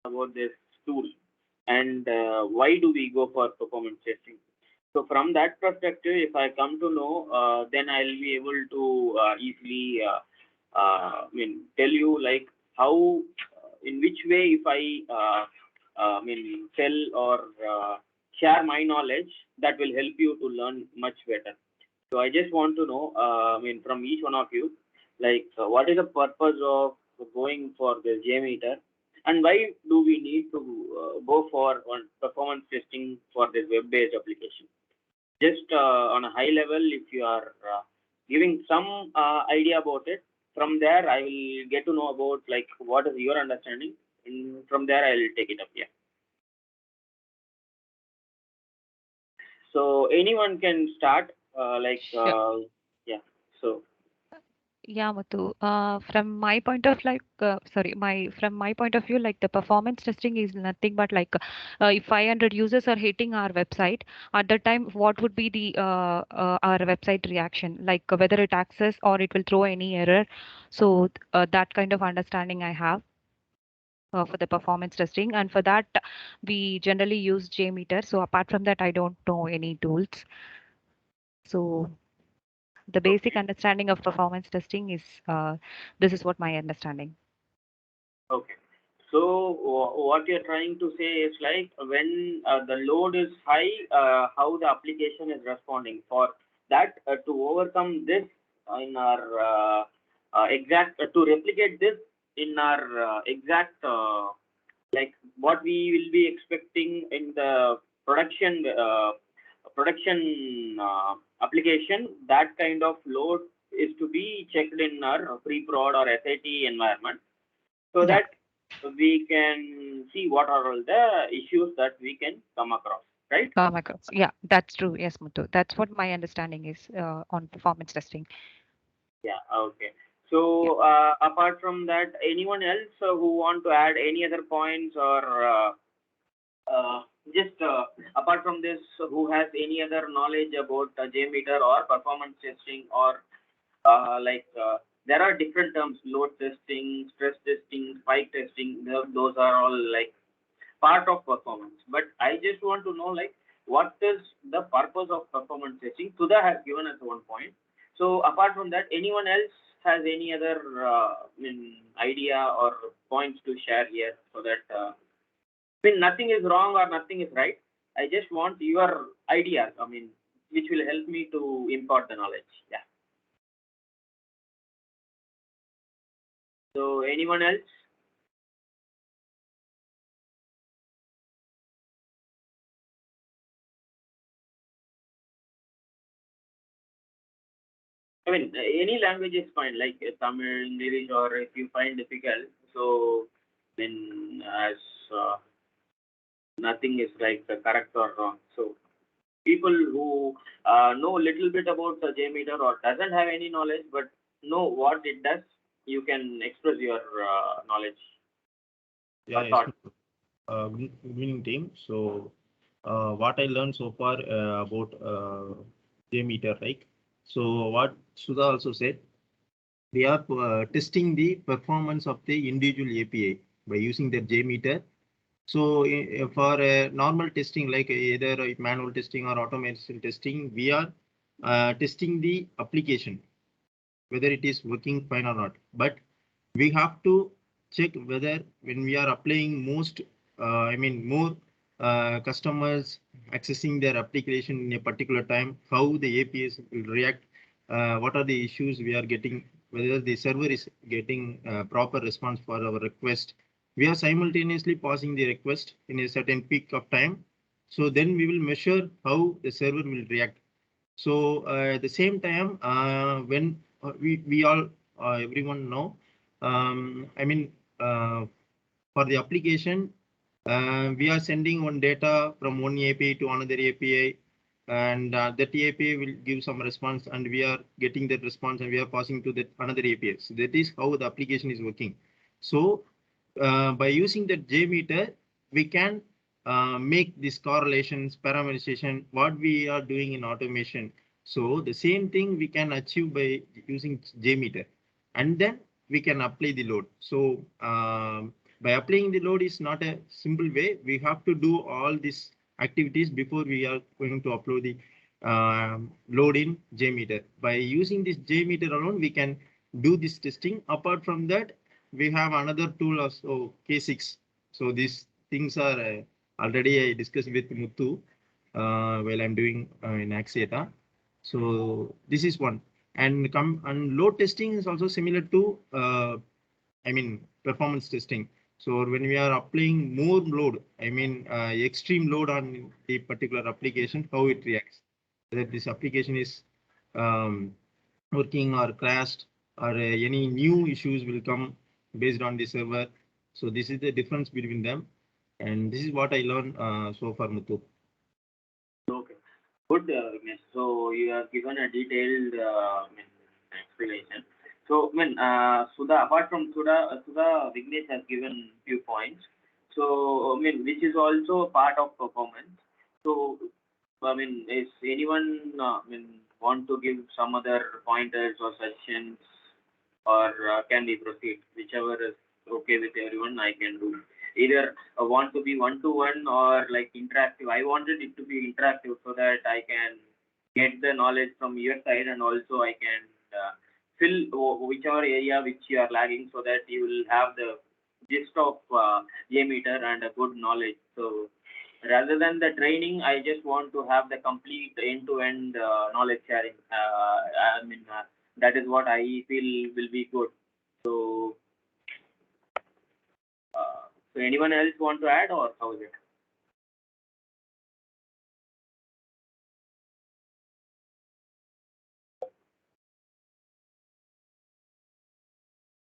about this tool and why do we go for performance testing. So from that perspective, if I come to know, then I'll be able to easily, tell you like how, in which way, if I tell or share my knowledge, that will help you to learn much better. So I just want to know, from each one of you, like, what is the purpose of going for the Jmeter, and why do we need to go for one performance testing for this web-based application? Just on a high level, if you are giving some idea about it, from there I will get to know about like what is your understanding, and from there I will take it up. Yeah. So anyone can start. Sure. Yeah. So Yeah, Muthu. From my point of sorry, my from my point of view, like the performance testing is nothing but like if 500 users are hitting our website at the time, what would be the our website reaction, like whether it access or it will throw any error. So that kind of understanding I have for the performance testing, and for that we generally use JMeter. So apart from that, I don't know any tools. So the basic okay. understanding of performance testing is this is what my understanding. Okay. So what you're trying to say is like when the load is high, how the application is responding. For that, to overcome this in our exact to replicate this in our exact like what we will be expecting in the production application. That kind of load is to be checked in our pre-prod or SIT environment, so Yeah, that we can see what are all the issues that we can come across, right? come across. Yeah, that's true. Yes, Muthu. That's what my understanding is on performance testing. Yeah, okay. Yeah. So apart from that, anyone else who want to add any other points, or uh, just apart from this, who has any other knowledge about JMeter or performance testing, or there are different terms: load testing, stress testing, spike testing. Those are all like part of performance. But I just want to know like what is the purpose of performance testing? Sudha has given us one point. So apart from that, anyone else has any other idea or points to share here, so that nothing is wrong or nothing is right. I just want your ideas. Which will help me to impart the knowledge. Yeah. So anyone else? Any language is fine, like Tamil, English, or if you find difficult. So, then as nothing is like correct or wrong. So, people who know a little bit about the JMeter or doesn't have any knowledge but know what it does, you can express your knowledge Yeah, or yes. thought. Good evening, team. So, what I learned so far about JMeter, right? So, what Sudha also said, we are testing the performance of the individual API by using the JMeter. So, for normal testing, like either manual testing or automation testing, we are testing the application, whether it is working fine or not. But we have to check whether when we are applying more customers accessing their application in a particular time, how the APIs will react, what are the issues we are getting, whether the server is getting proper response for our request. We are simultaneously passing the request in a certain peak of time. So then we will measure how the server will react. So at the same time, when we all everyone know, I mean, for the application, we are sending one data from one API to another API, and that API will give some response, and we are getting that response, and we are passing to that another API. So that is how the application is working. So by using that JMeter, we can make these correlations, parameterization, what we are doing in automation. So the same thing we can achieve by using JMeter, and then we can apply the load. So by applying the load is not a simple way. We have to do all these activities before we are going to upload the load in Jmeter. By using this Jmeter alone, we can do this testing. Apart from that, we have another tool also, K6. So these things are already I discussed with Muthu while I'm doing in Axiata. So this is one. And load testing is also similar to performance testing. So when we are applying more load, extreme load on a particular application, how it reacts, whether this application is um, working or crashed, or any new issues will come based on the server. So this is the difference between them, and this is what I learned so far, Muthu. Okay. Good, Vignesh. So you have given a detailed explanation. So, Sudha, apart from Sudha, Vignesh has given few points. So, which is also part of performance. So, is anyone, want to give some other pointers or suggestions, or can we proceed? Whichever is okay with everyone, I can do. Either want to be one-to-one or like interactive. I wanted it to be interactive so that I can get the knowledge from your side, and also I can fill whichever area which you are lagging, so that you will have the gist of Jmeter and a good knowledge. So rather than the training, I just want to have the complete end-to-end knowledge sharing. That is what I feel will be good. So, so anyone else want to add, or how is it?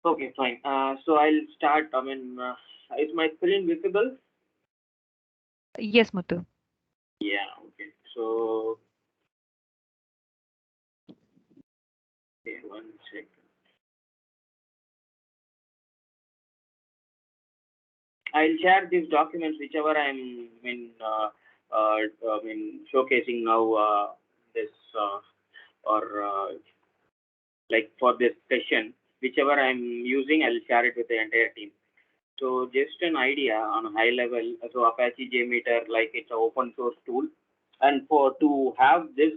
Okay, fine. So I'll start. Is my screen visible? Yes, Muthu. Yeah. Okay. So, okay, one second. I'll share these documents, whichever showcasing now. This or like for this session, whichever I'm using, I'll share it with the entire team. So just an idea on a high level. So Apache JMeter, like it's an open source tool, and for to have this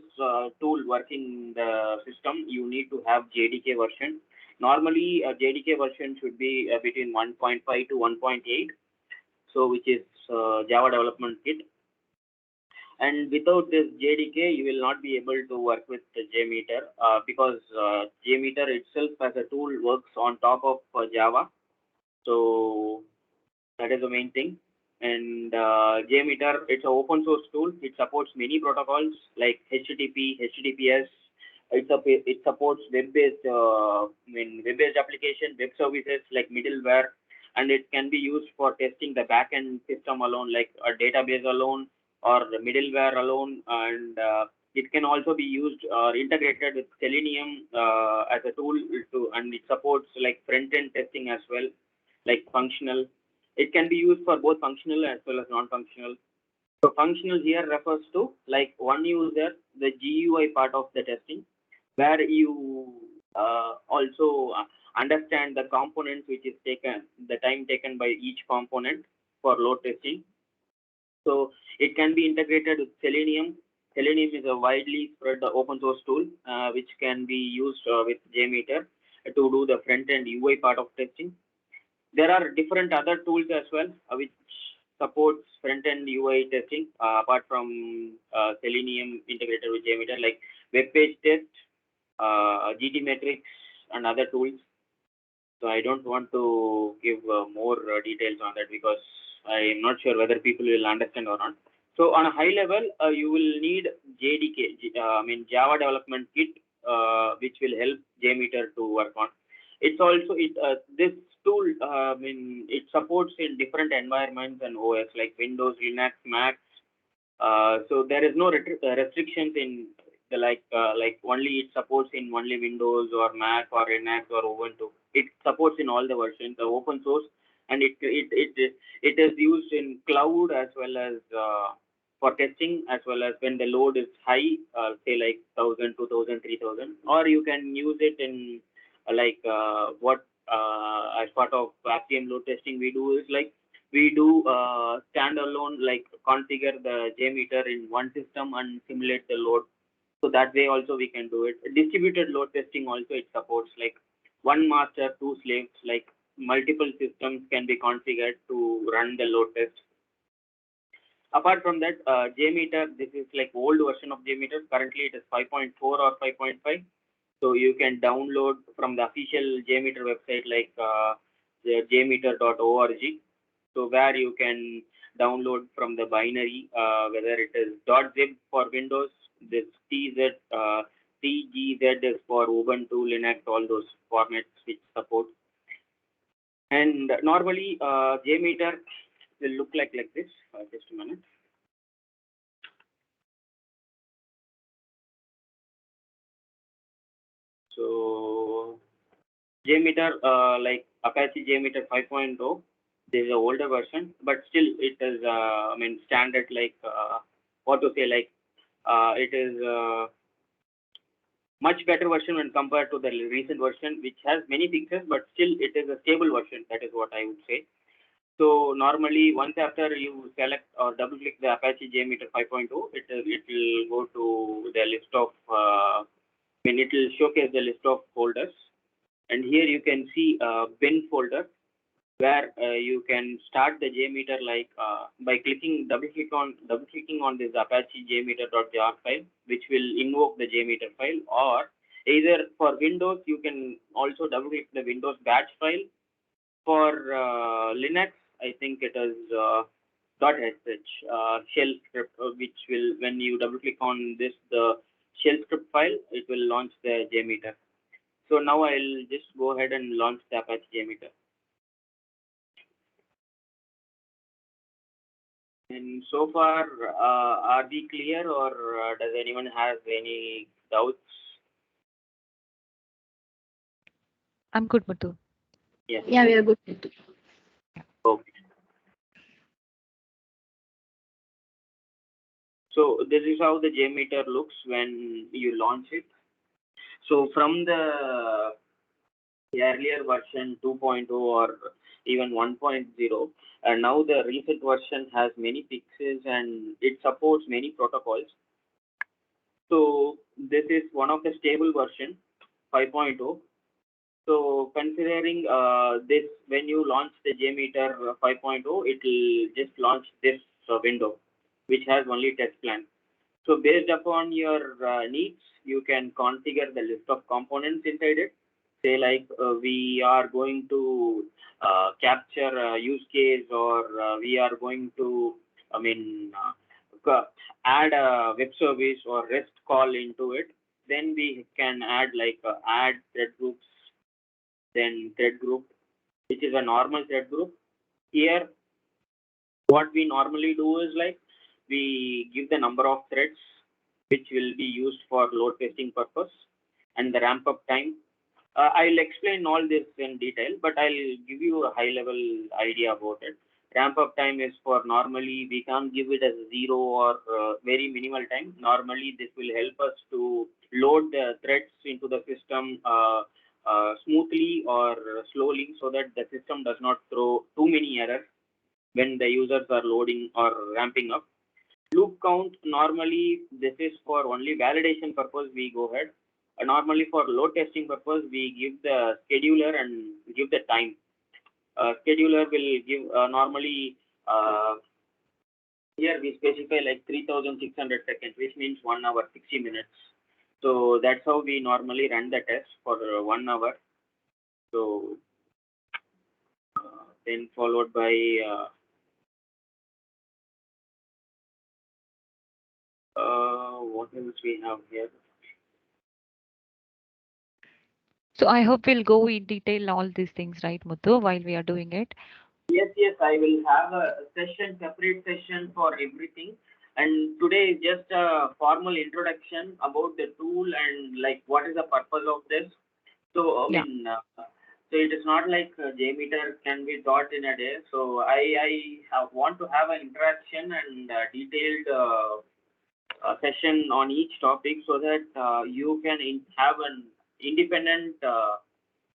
tool working in the system, you need to have JDK version. Normally, a JDK version should be between 1.5 to 1.8, so which is Java Development Kit. And without this JDK, you will not be able to work with the JMeter because JMeter itself as a tool works on top of Java. So that is the main thing. And JMeter, it's an open source tool. It supports many protocols like HTTP, HTTPS. It supports web-based, web-based application, web services like middleware, and it can be used for testing the backend system alone, like a database alone or the middleware alone. And it can also be used or integrated with Selenium as a tool and it supports like front-end testing as well, like functional. It can be used for both functional as well as non-functional. So functional here refers to like one user, the GUI part of the testing, where you also understand the components which is taken, the time taken by each component for load testing. So it can be integrated with Selenium. Selenium is a widely spread open source tool which can be used with JMeter to do the front-end UI part of testing. There are different other tools as well, which supports front-end UI testing, apart from Selenium integrated with JMeter, like web page test, GT metrics, and other tools. So I don't want to give more details on that because I am not sure whether people will understand or not. So on a high level, you will need JDK, Java Development Kit, which will help JMeter to work on. It's also this tool. It supports in different environments and OS like Windows, Linux, Mac. So there is no restrictions in the like only it supports in only Windows or Mac or Linux or Ubuntu. It supports in all the versions, the open source, and it is used in cloud as well as for testing, as well as when the load is high, say like 1,000, 2,000, 3,000, or you can use it in what as part of RTM load testing we do is like we do standalone like configure the Jmeter in one system and simulate the load. So that way also we can do it. Distributed load testing also it supports like one master, two slaves, like multiple systems can be configured to run the load test. Apart from that, Jmeter, this is like old version of Jmeter. Currently it is 5.4 or 5.5. So you can download from the official Jmeter website like the jmeter.org. So where you can download from the binary, whether it is .zip for Windows, this TGZ is for Ubuntu, Linux, all those formats which support. And normally Jmeter will look like this. Just a minute. So Jmeter, like Apache Jmeter 5.0, this is an older version, but still it is, I mean, standard like what to say, like it is much better version when compared to the recent version, which has many features, but still it is a stable version. That is what I would say. So normally, once after you select or double click the Apache JMeter 5.0, it will go to the list of, I mean, it will showcase the list of folders. And here you can see a bin folder where you can start the JMeter like by double clicking on this Apache jmeter.jar file, which will invoke the JMeter file, or either for Windows you can also double click the Windows batch file. For Linux, I think it is .sh shell script, which will, when you double click on this the shell script file, it will launch the JMeter. So now I'll just go ahead and launch the Apache JMeter. And so far, are we clear, or does anyone have any doubts? I'm good, Muthu. Yes. Yeah, we are good. Okay. So this is how the JMeter looks when you launch it. So from the earlier version 2.0 or even 1.0, and now the recent version has many fixes and it supports many protocols. So this is one of the stable version 5.0. So considering this, when you launch the JMeter 5.0, it will just launch this window, which has only test plan. So based upon your needs, you can configure the list of components inside it. Say like we are going to capture a use case, or we are going to, I mean, add a web service or REST call into it. Then we can add like add thread groups, then thread group, which is a normal thread group. Here, what we normally do is like we give the number of threads which will be used for load testing purpose and the ramp up time. I'll explain all this in detail, but I'll give you a high level idea about it. Ramp up time is for, normally we can't give it as 0 or very minimal time. Normally this will help us to load the threads into the system smoothly or slowly, so that the system does not throw too many errors when the users are loading or ramping up. Loop count, normally this is for only validation purpose, we go ahead. Normally for load testing purpose, we give the scheduler and give the time. Scheduler will give normally here we specify like 3600 seconds, which means 1 hour 60 minutes. So that's how we normally run the test for 1 hour. So then followed by what else we have here? So I hope we'll go in detail all these things, right, Muthu, while we are doing it. Yes, I will have a session, separate session for everything. And today is just a formal introduction about the tool and like what is the purpose of this. So I Yeah. mean, so it is not like JMeter can be taught in a day. So I want to have an interaction and detailed session on each topic, so that you can have an independent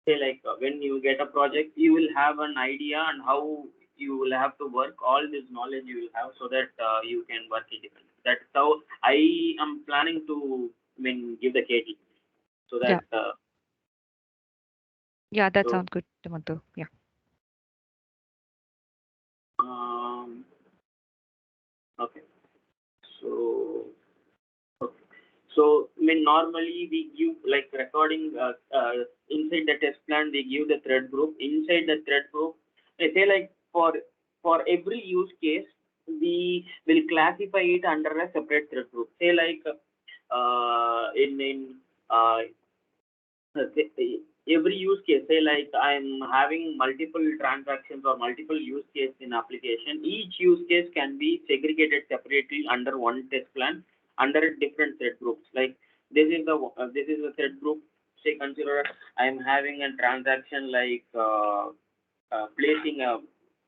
say like when you get a project, you will have an idea on how you will have to work. All this knowledge you will have so that you can work independently. That's how I am planning to, I mean, give the KT. So Yeah. that Yeah, that so sounds good, Madhu. Yeah. um, okay. So okay. So, I mean, normally we give like recording inside the test plan, we give the thread group. Inside the thread group, I say like for every use case, we will classify it under a separate thread group. Say like in uh, every use case, say like I'm having multiple transactions or multiple use case in application. Each use case can be segregated separately under one test plan under different thread groups. Like this is a thread group. Say consider I'm having a transaction like placing a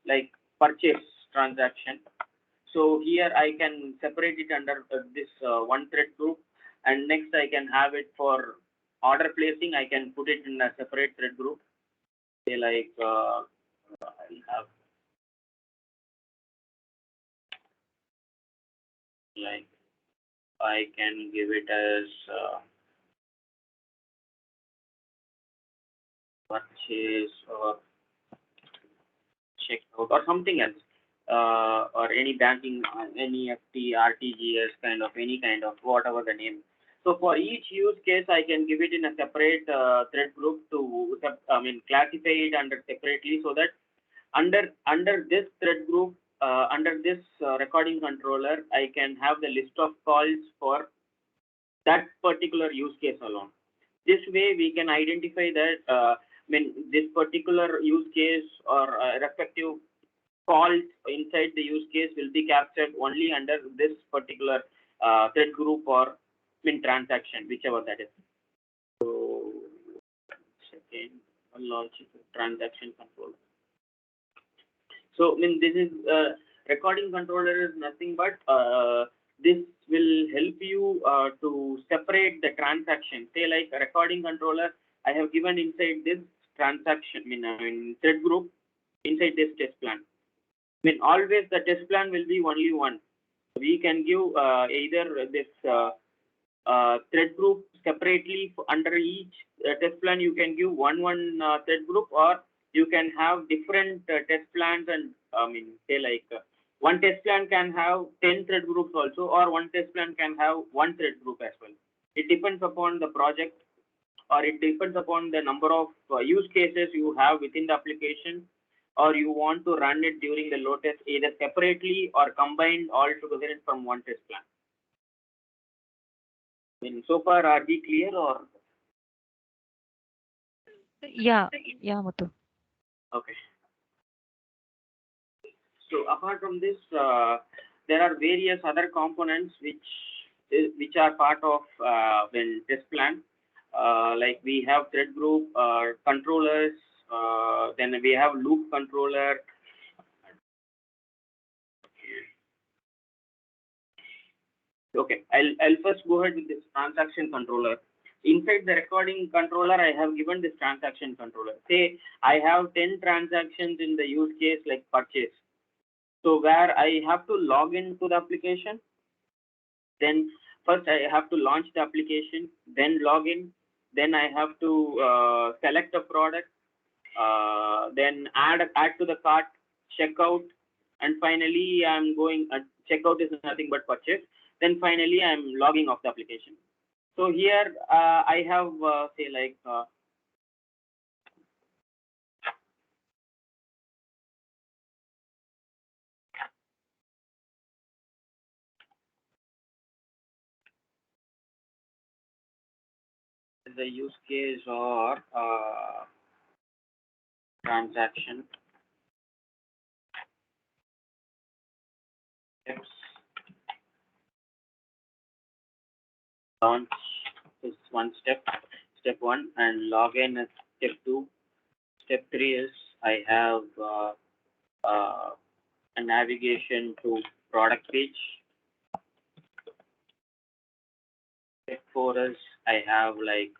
like purchase transaction. So here I can separate it under this one thread group, and next I can have it for order placing. I can put it in a separate thread group. Say like I have like I can give it as purchase or checkout or something else, or any banking, NEFT, RTGS kind of any kind of whatever the name. So for each use case, I can give it in a separate thread group to, I mean, classify it under separately so that under this thread group, under this recording controller, I can have the list of calls for that particular use case alone. This way, we can identify that when this particular use case or respective calls inside the use case will be captured only under this particular thread group or min transaction, whichever that is. So, second, launch transaction control. So, I mean, this is recording controller is nothing but this will help you to separate the transaction. Say like a recording controller, I have given inside this transaction, I mean thread group inside this test plan. I mean, always the test plan will be only one. We can give either this thread group separately under each test plan. You can give one thread group, or you can have different test plans. And I mean, say like one test plan can have 10 thread groups also, or one test plan can have one thread group as well. It depends upon the project, or it depends upon the number of use cases you have within the application, or you want to run it during the load test either separately or combined all together from one test plan. I mean, so far, are we clear or? Yeah. Yeah, Madhu. Okay. So apart from this, there are various other components which are part of when test plan. Like we have thread group, controllers, then we have loop controller. Okay, I'll first go ahead with this transaction controller. Inside the recording controller, I have given this transaction controller. Say I have 10 transactions in the use case like purchase. So where I have to log into the application, then first I have to launch the application, then log in, then I have to select a product, then add to the cart, checkout, and finally I'm going. Checkout is nothing but purchase. Then finally I'm logging off the application. So here I have say like the use case or transaction steps. Launch is one step, step one, and login is step two. Step three is I have uh, a navigation to product page. Step four is I have like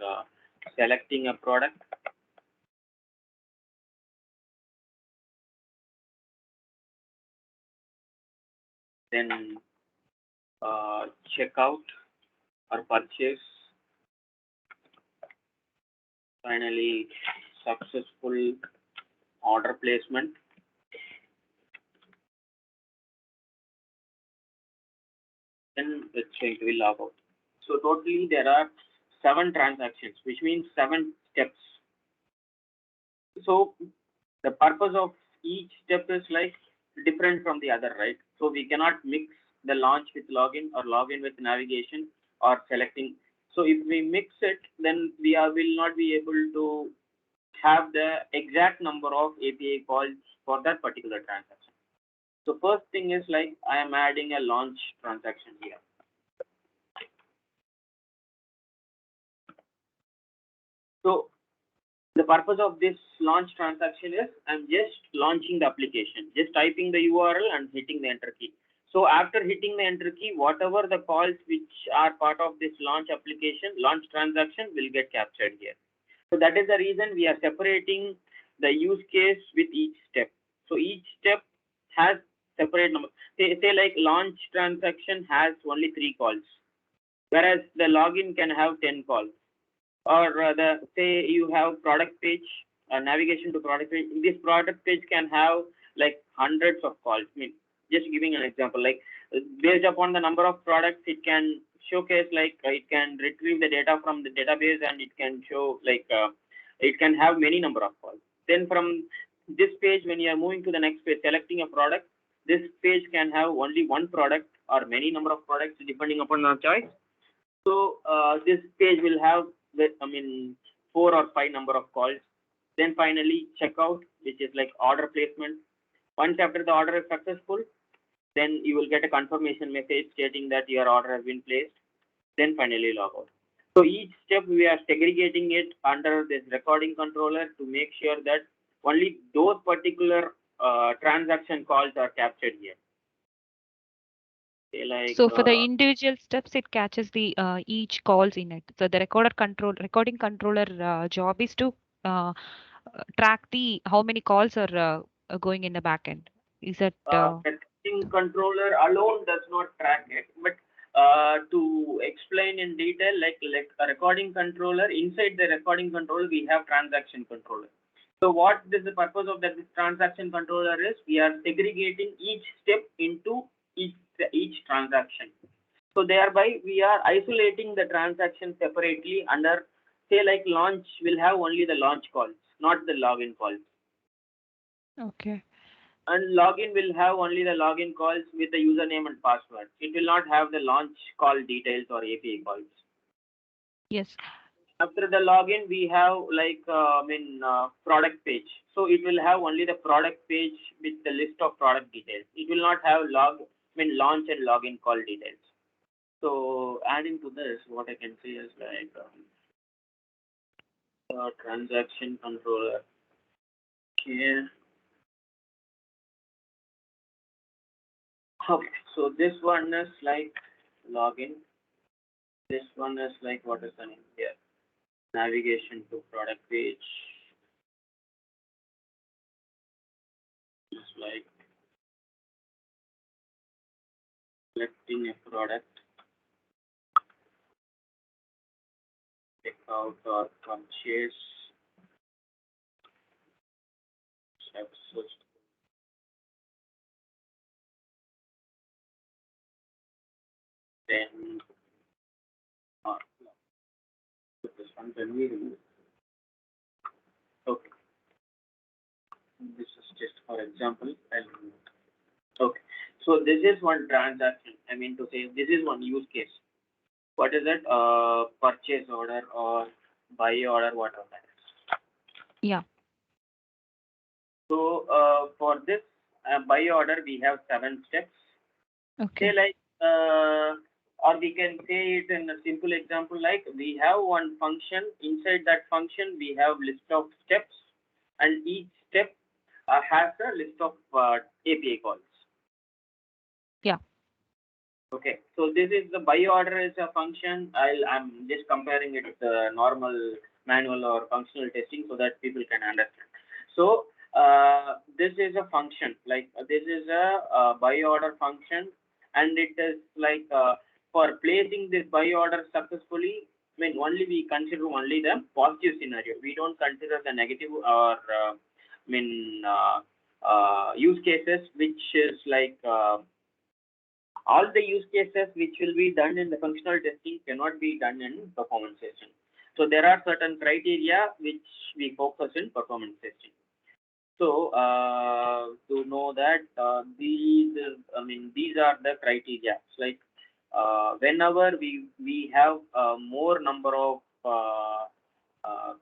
selecting a product. then checkout or purchase, finally successful order placement, then it's going to be log out. So totally there are 7 transactions, which means 7 steps. So the purpose of each step is like different from the other, right? So we cannot mix the launch with login or login with navigation or selecting. So if we mix it, then will not be able to have the exact number of API calls for that particular transaction. So first thing is like I am adding a launch transaction here. So the purpose of this launch transaction is I'm just launching the application, just typing the URL and hitting the enter key. So after hitting the enter key, whatever the calls which are part of this launch application, launch transaction will get captured here. So that is the reason we are separating the use case with each step. So each step has separate number. Say like launch transaction has only 3 calls, whereas the login can have 10 calls. Or say you have product page, navigation to product page. This product page can have like hundreds of calls. I mean, just giving an example, like based upon the number of products, it can showcase like it can retrieve the data from the database and it can show like it can have many number of calls. Then from this page, when you are moving to the next page, selecting a product, this page can have only one product or many number of products depending upon the choice. So this page will have, I mean, 4 or 5 number of calls. Then finally checkout, which is like order placement. Once after the order is successful, then you will get a confirmation message stating that your order has been placed. Then finally log out. So each step we are segregating it under this recording controller to make sure that only those particular transaction calls are captured here. Okay, like, so for the individual steps, it catches the each calls in it. So the recording controller job is to track the how many calls are going in the backend. Is that recording controller alone does not track it, but to explain in detail, like a recording controller, inside the recording controller we have transaction controller. So what is the purpose of that this transaction controller is? We are segregating each step into each transaction. So thereby we are isolating the transaction separately under, say like launch will have only the launch calls, not the login calls. okay? And login will have only the login calls with the username and password. It will not have the launch call details or API calls. Yes. After the login, we have like product page. So it will have only the product page with the list of product details. It will not have launch and login call details. So adding to this, what I can say is like transaction controller. Okay. Okay, so this one is like login. This one is like what is the name here? Navigation to product page. It's like selecting a product, checkout or purchase, success. Then uh, this one can we remove. Okay, this is just for example. I'll remove it. Okay, so this is one transaction. I mean to say this is one use case. What is it? Purchase order or buy order, whatever that is. Yeah. So for this buy order, we have 7 steps. Okay. Say like, or we can say it in a simple example like we have one function. Inside that function, we have list of steps, and each step has a list of API calls. Yeah. Okay, so this is the buy order is a function. I'm just comparing it with the normal manual or functional testing so that people can understand. So this is a function, like this is a buy order function, and it is like for placing this buy order successfully, I mean only we consider only the positive scenario. We don't consider the negative or I mean use cases which is like all the use cases which will be done in the functional testing cannot be done in performance testing. So there are certain criteria which we focus in performance testing. So to know that these are the criteria. It's like whenever we have more number of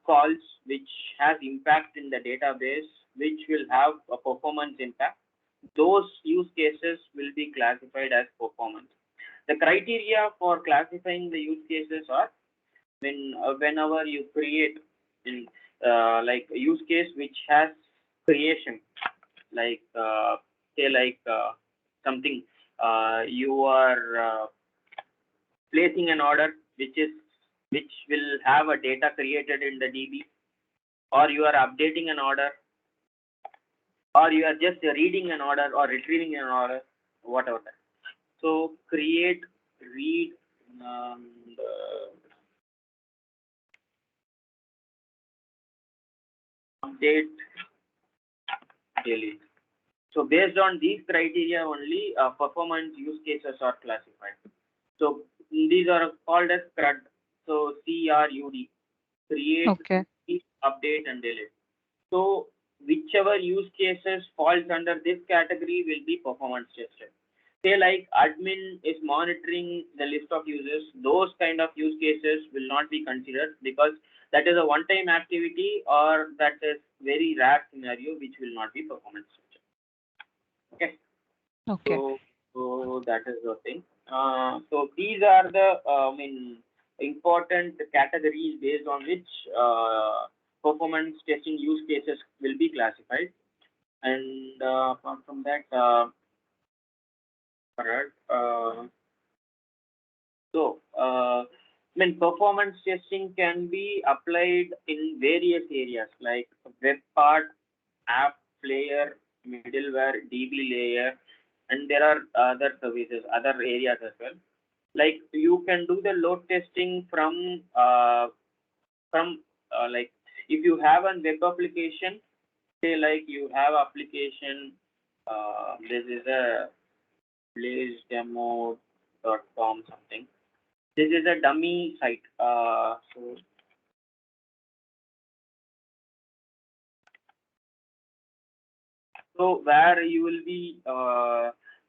calls which has impact in the database, which will have a performance impact, those use cases will be classified as performance. The criteria for classifying the use cases are whenever you create in like a use case which has creation, like say like something you are placing an order which will have a data created in the DB, or you are updating an order, or you are just reading an order or retrieving an order, whatever that. So create, read, and update, delete. So based on these criteria only, performance use cases are classified. So these are called as CRUD. So CRUD, create, Okay. update, and delete. So whichever use cases falls under this category will be performance tested. Say like admin is monitoring the list of users, those kind of use cases will not be considered because that is a one-time activity or that is very rare scenario which will not be performance tested. Okay. Okay. So that is the thing. So these are the important categories based on which performance testing use cases will be classified. And apart from that, alright, performance testing can be applied in various areas like web part, app layer, middleware, DB layer, and there are other services, other areas as well. Like you can do the load testing from like if you have a web application, say like you have application, this is a blazedemo.com something. This is a dummy site. So where you will be,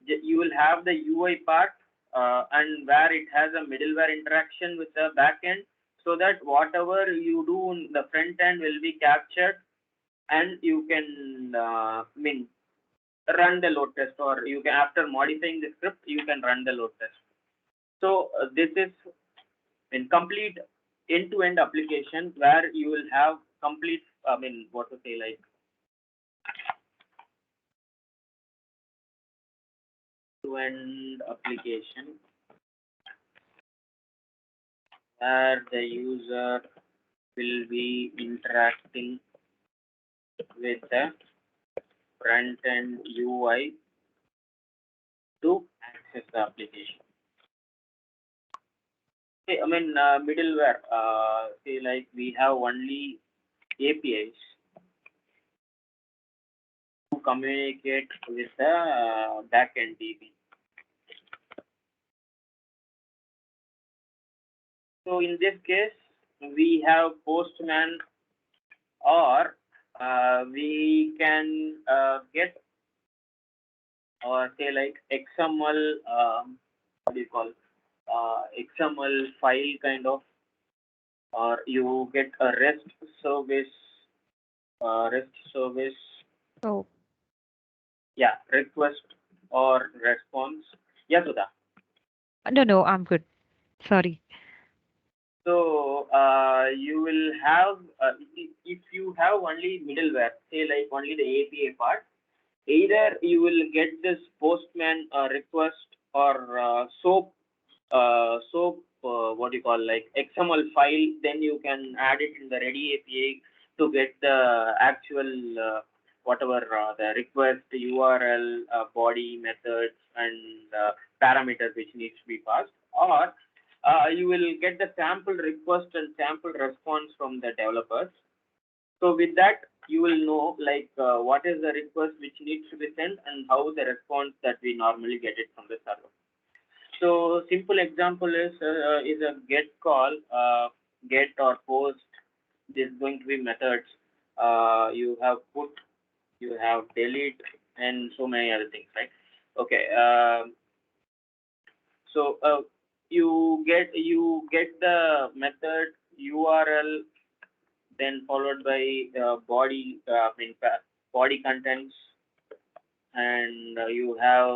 you will have the UI part, and where it has a middleware interaction with the backend, so that whatever you do in the front end will be captured, and you can run the load test, or you can after modifying the script you can run the load test. So this is in complete end-to-end application where you will have complete, what to say, like end application where the user will be interacting with the front end UI to access the application. Okay, middleware. Say like we have only APIs to communicate with the backend DB. So in this case, we have Postman, or we can get, or say like XML, what do you call, XML file kind of, or you get a service, REST service, Oh, yeah, request or response. Yeah, Sudha. no, no, I'm good. Sorry. So you will have, if you have only middleware, say like only the API part, either you will get this Postman request or what do you call, like XML file, then you can add it in the ready API to get the actual whatever the request URL, body, methods, and parameters which needs to be passed, or you will get the sample request and sample response from the developers. So with that, you will know like what is the request which needs to be sent and how the response that we normally get it from the server. So simple example is a get call, get or post. This is going to be methods. You have put, you have delete, and so many other things, right? Okay. So you get the method URL, then followed by body, body contents, and you have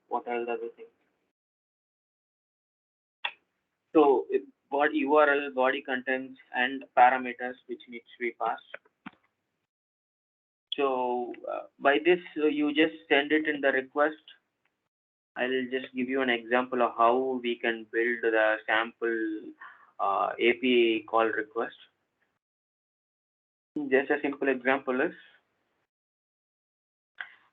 what are the other things? So body URL, body contents, and parameters which needs to be passed. So by this, you just send it in the request. I'll just give you an example of how we can build the sample API call request. Just a simple example is,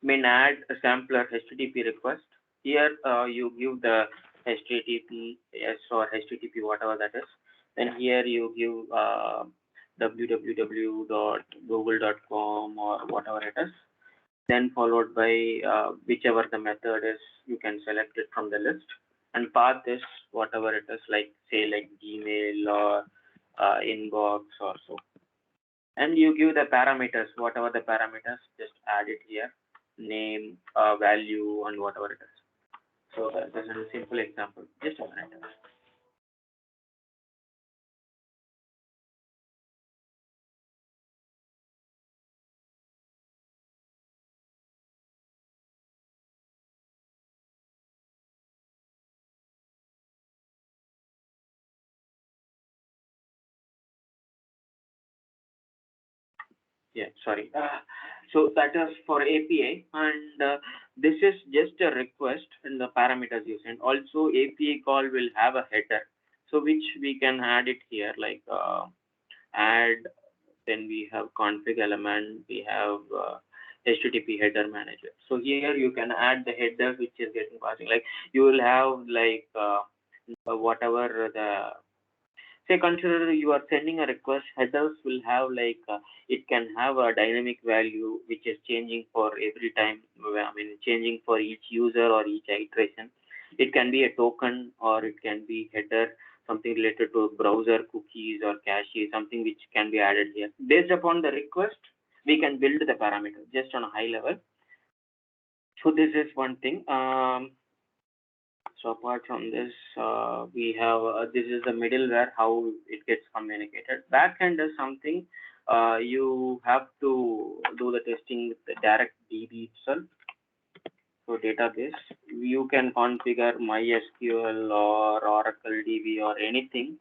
add a sampler HTTP request. Here you give the HTTPS or HTTP, whatever that is. Then here you give www.google.com or whatever it is. Then followed by whichever the method is, you can select it from the list. And path is whatever it is, like say like Gmail or inbox or so. And you give the parameters, whatever the parameters, just add it here, name, value, and whatever it is. So that's a simple example. Just a minute. Yeah, sorry. So that is for API, and this is just a request and the parameters you send. Also, API call will have a header, so which we can add it here, like add. Then we have config element. We have HTTP header manager. So here you can add the header which is getting passing. Like you will have like whatever the, say, consider you are sending a request, headers will have like it can have a dynamic value which is changing for every time, I mean changing for each user or each iteration. It can be a token or it can be header, something related to browser cookies or cache, something which can be added here. Based upon the request, we can build the parameter just on a high level. So this is one thing. So apart from this, we have this is the middleware, how it gets communicated. Backend is something you have to do the testing with the direct DB itself. So database, you can configure MySQL or Oracle DB or anything.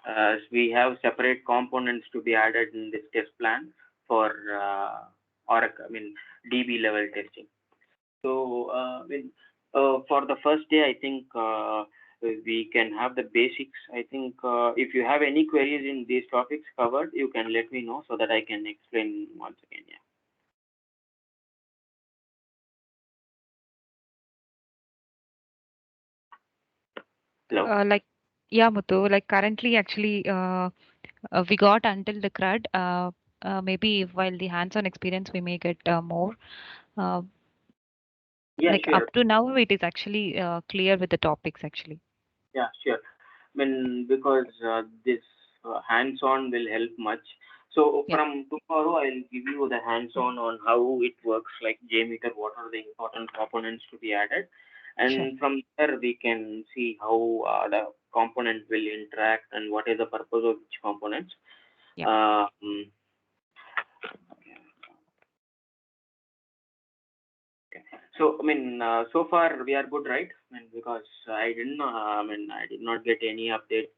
As we have separate components to be added in this test plan for Oracle, DB level testing. So for the first day, I think we can have the basics. I think if you have any queries in these topics covered, you can let me know so that I can explain once again. Yeah. Hello. Yeah, Muthu, like currently actually we got until the CRUD. Maybe while the hands-on experience we may get more. Yeah, Like sure. up to now it is actually clear with the topics actually. Yeah, sure. Because this hands-on will help much. So Yeah, from tomorrow, I'll give you the hands-on on how it works, like Jmeter, what are the important components to be added, sure. and from there we can see how the component will interact and what is the purpose of each component. Yeah. Um, Okay. So, so far we are good, right? Because I didn't know, I did not get any updates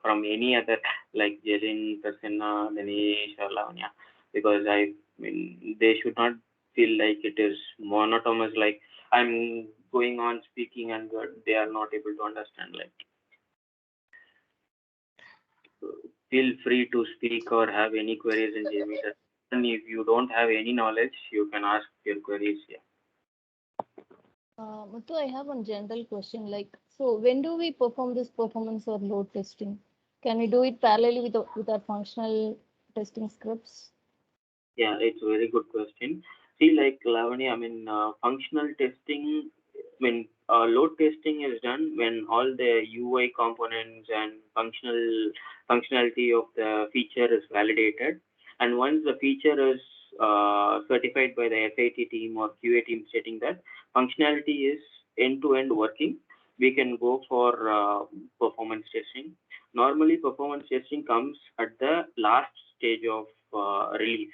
from any other like Jalin, Prasanna, Dinesh, or Lavanya, because they should not feel like it is monotonous, like I'm going on speaking and they are not able to understand. Like, feel free to speak or have any queries in JMeter. And if you don't have any knowledge, you can ask your queries here. Muthu, I have one general question. Like, so when do we perform this performance or load testing? Can we do it parallelly with our functional testing scripts? Yeah, it's a very good question. See, like Lavani, I mean, functional testing, when load testing is done, when all the UI components and functionality of the feature is validated, and once the feature is certified by the FAT team or QA team stating that functionality is end-to-end working, we can go for performance testing. Normally, performance testing comes at the last stage of release.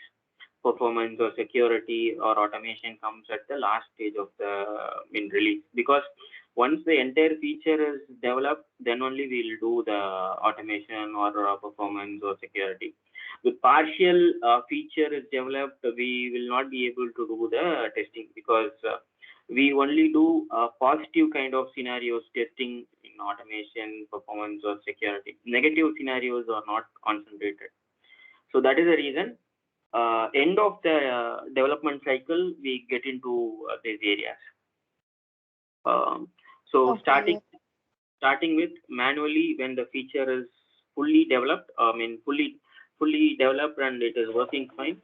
Performance or security or automation comes at the last stage of the release, because once the entire feature is developed, then only we'll do the automation or performance or security. With partial feature is developed, we will not be able to do the testing, because we only do positive kind of scenarios testing in automation, performance or security. Negative scenarios are not concentrated. So that is the reason end of the development cycle, we get into these areas. Um, so Okay. starting with manually when the feature is fully developed, fully developed and it is working fine.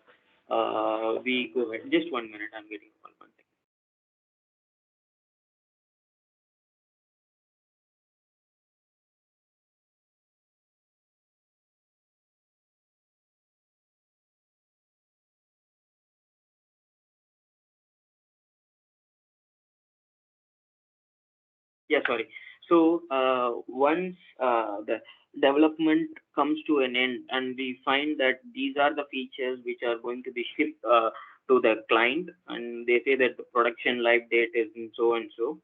We go ahead. Just 1 minute. I'm getting one thing. Yeah, sorry. So once the development comes to an end and we find that these are the features which are going to be shipped to the client, and they say that the production live date is in so and so.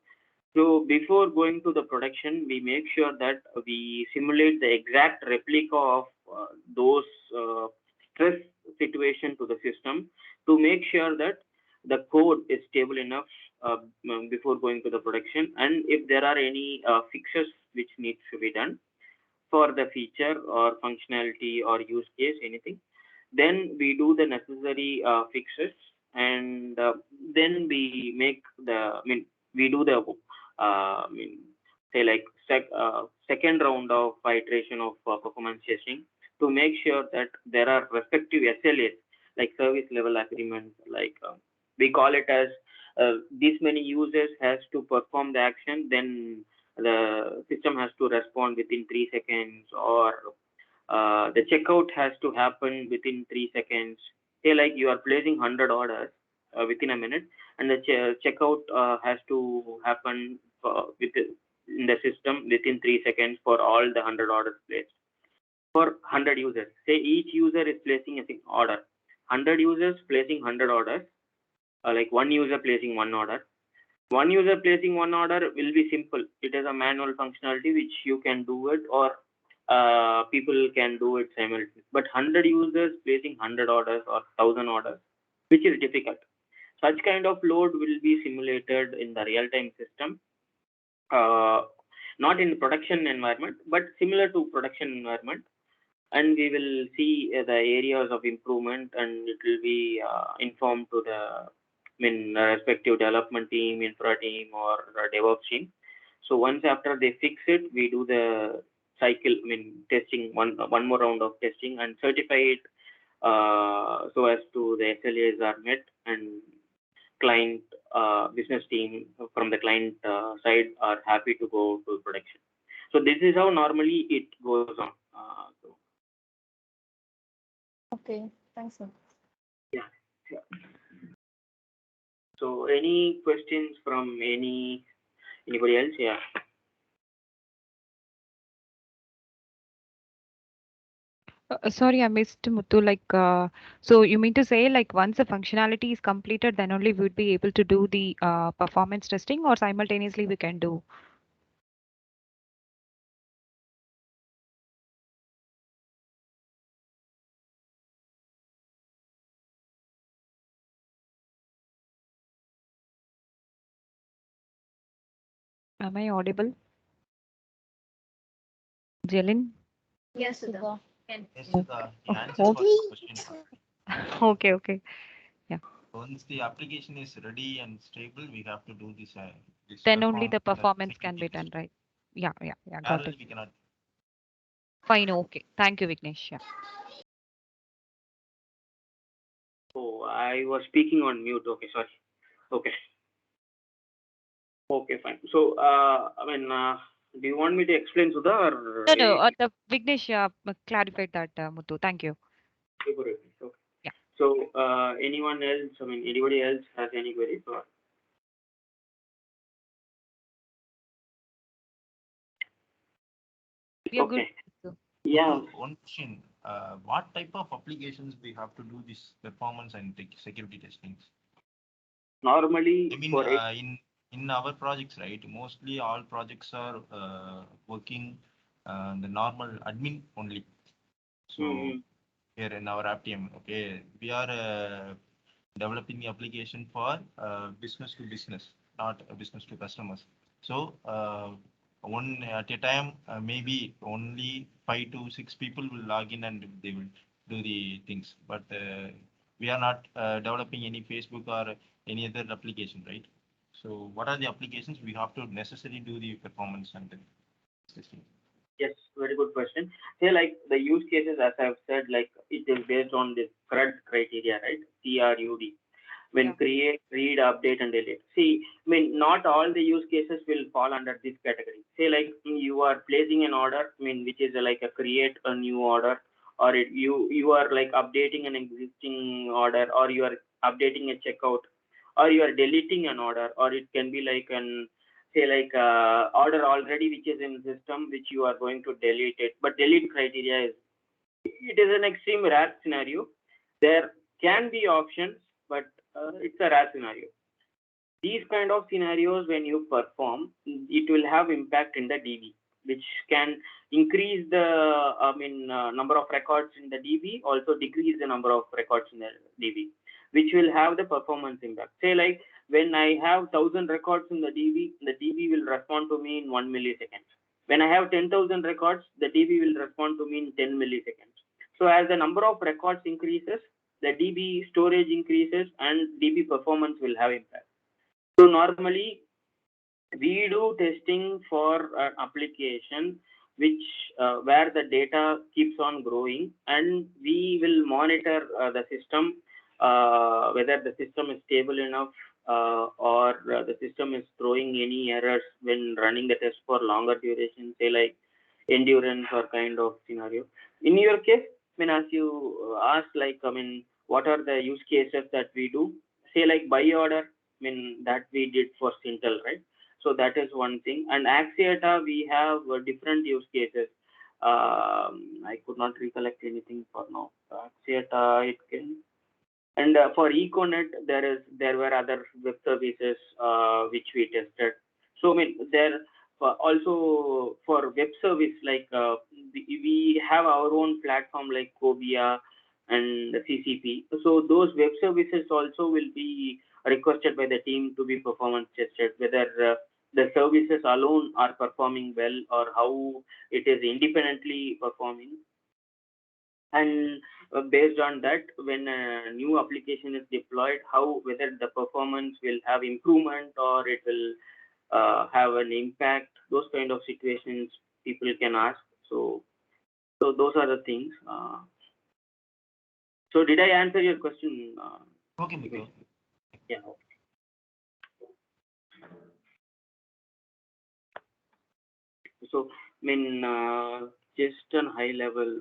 So before going to the production, we make sure that we simulate the exact replica of those uh, stress situation to the system, to make sure that the code is stable enough before going to the production. And if there are any fixes which needs to be done for the feature or functionality or use case, anything, then we do the necessary fixes, and then we make the we do the say like second round of iteration of performance testing, to make sure that there are respective SLAs, like service level agreement, like we call it as this many users has to perform the action, then the system has to respond within 3 seconds, or the checkout has to happen within 3 seconds. Say like you are placing 100 orders within a minute, and the checkout has to happen in the system within 3 seconds for all the 100 orders placed. For 100 users, say each user is placing a order. 100 users placing 100 orders, like one user placing one order. One user placing one order will be simple. It is a manual functionality which you can do it, or people can do it simultaneously. But 100 users placing 100 orders or 1,000 orders, which is difficult. Such kind of load will be simulated in the real-time system, uh, not in production environment, but similar to production environment. And we will see the areas of improvement, and it will be informed to the respective development team, infra team, or DevOps team. So once after they fix it, we do the cycle, testing, one more round of testing and certify it, so as to the SLAs are met, and client business team from the client side are happy to go to production. So this is how normally it goes on. Okay. Thanks, sir. Yeah, sure. So any questions from anybody else? Yeah. Sorry, I missed Muthu. So you mean to say, like, once the functionality is completed, then only we would be able to do the performance testing, or simultaneously we can do? Am I audible? Jalen? Yes, Sudha. Yes, Sudha, he answered for this question. Okay, okay. Yeah. Once the application is ready and stable, we have to do this Then only perform the performance can security be done, test. right? Yeah, yeah, yeah. Got it. Parallel, we cannot. Fine. Okay. Thank you, Vignesh. Yeah. Oh, I was speaking on mute. Okay, sorry. Okay. Okay, fine. So, do you want me to explain, Sudha, or No, no. The Vignesh clarified that, Muthu. Thank you. okay. Yeah. So, anyone else? Anybody else has any queries? Or We are good. okay, Muthu. yeah. One question: what type of applications we have to do this performance and security testings? I Normally, mean, for it. in our projects, right? Mostly all projects are working the normal admin only. So Mm-hmm. here in our app team, okay, we are developing the application for business to business, not business to customers. So one at a time, maybe only 5 to 6 people will log in and they will do the things. But we are not developing any Facebook or any other application, right? So what are the applications we have to necessarily do the performance and the testing? Yes, very good question. Say like the use cases, as I've said, like it is based on this CRUD criteria, right? CRUD. When Yeah. create, read, update, and delete. See, not all the use cases will fall under this category. Say like you are placing an order, which is like a create a new order, or you are like updating an existing order, or you are updating a checkout, or you are deleting an order, or it can be like an say like order already which is in system which you are going to delete it. But delete criteria is it is an extreme rare scenario. There can be options, but it's a rare scenario. These kind of scenarios, when you perform, it will have impact in the DB, which can increase the number of records in the DB, also decrease the number of records in the DB, which will have the performance impact. Say like when I have 1,000 records in the DB will respond to me in 1 millisecond. When I have 10,000 records, the DB will respond to me in 10 milliseconds. So as the number of records increases, the DB storage increases and DB performance will have impact. So normally we do testing for an application which where the data keeps on growing, and we will monitor the system whether the system is stable enough or the system is throwing any errors when running the test for longer duration, say like endurance or kind of scenario. In your case, as you asked, like what are the use cases that we do? Say like buy order, that we did for Sintel, right? So that is one thing. And Axiata, we have different use cases. I could not recollect anything for now. Axiata, it can. And for Econet, there were other web services which we tested. So there also for web service like we have our own platform like Cobia and CCP. So those web services also will be requested by the team to be performance tested, whether the services alone are performing well or how it is independently performing. And based on that, when a new application is deployed, how whether the performance will have improvement or it will have an impact, those kind of situations people can ask. So those are the things. So did I answer your question? Okay, Dinesh? Muthu. Yeah, okay. So just on high level,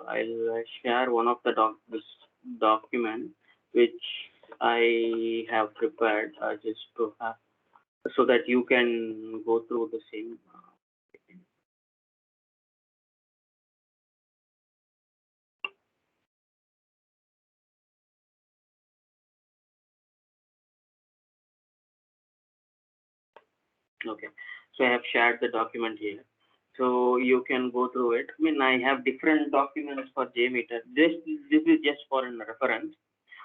I'll share one of the this document which I have prepared just to have so that you can go through the same. Okay, so I have shared the document here, so you can go through it. I have different documents for Jmeter. This is just for a reference.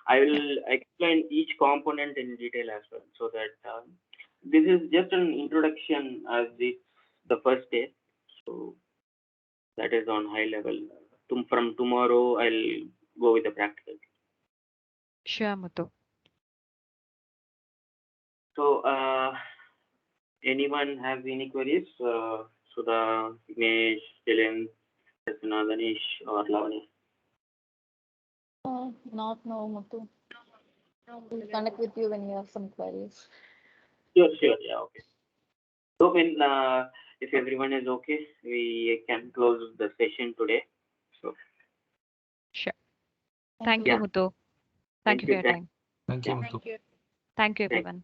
I Yeah. will explain each component in detail as well, so that this is just an introduction as the first day. So that is on high level. From tomorrow, I'll go with the practical. Sure, Muthu. So, anyone have any queries? Sudha, Vignesh, Dylan, Rasuna, Danish, or Lavani? Not now, Muthu. We'll connect with you when you have some queries. Sure, sure. Yeah, okay. So, when if everyone is okay, we can close the session today. So, Sure. Thank Thank you, yeah. Muthu. Thank you for your time. Thank you, Yeah. Muthu. Thank you, Thank everyone.